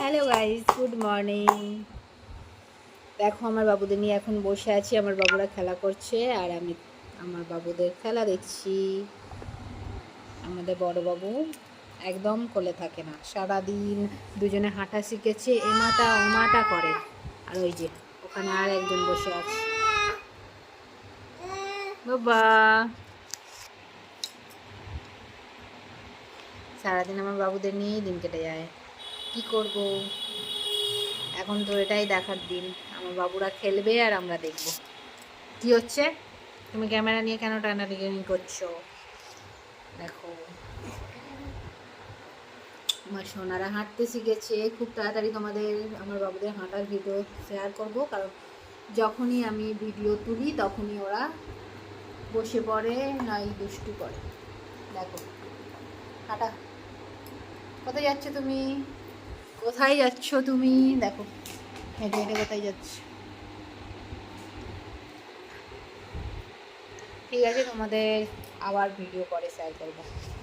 Hello guys, good morning. দেখো আমার বাবুদের নিয়ে এখন বসে আছি। আমার বাবুরা খেলা করছে আর আমি আমার বাবুদের খেলা দেখছি। আমাদের বড় বাবু একদম কোলে থাকে না, সারাদিন দুজনে হাঁটা শিখেছে, এমাটা ওমাটা করে। আর ওই যে ওখানে আর একজন বসে আছে, বাবা। সারাদিন আমার বাবুদের নিয়েই দিন কেটে যায়, কি করব। এখন তো এটাই দেখার দিন, আমার বাবুরা খেলবে আর আমরা দেখব কি হচ্ছে। তুমি ক্যামেরা নিয়ে কেন টানাটানি করছো? দেখো আমার সোনারা হাঁটতে শিখেছে। খুব তাড়াতাড়ি তোমাদের আমার বাবুদের হাঁটার ভিডিও শেয়ার করব, কারণ যখনই আমি ভিডিও তুলি তখনই ওরা বসে পড়ে, নাই দুষ্টু করে। দেখো হাঁটা, কোথায় যাচ্ছ তুমি? কোথায় যাচ্ছ তুমি? দেখো হেঁটে হেঁটে কোথায় যাচ্ছ। ঠিক আছে, তোমাদের আবার ভিডিও পরে শেয়ার করবো।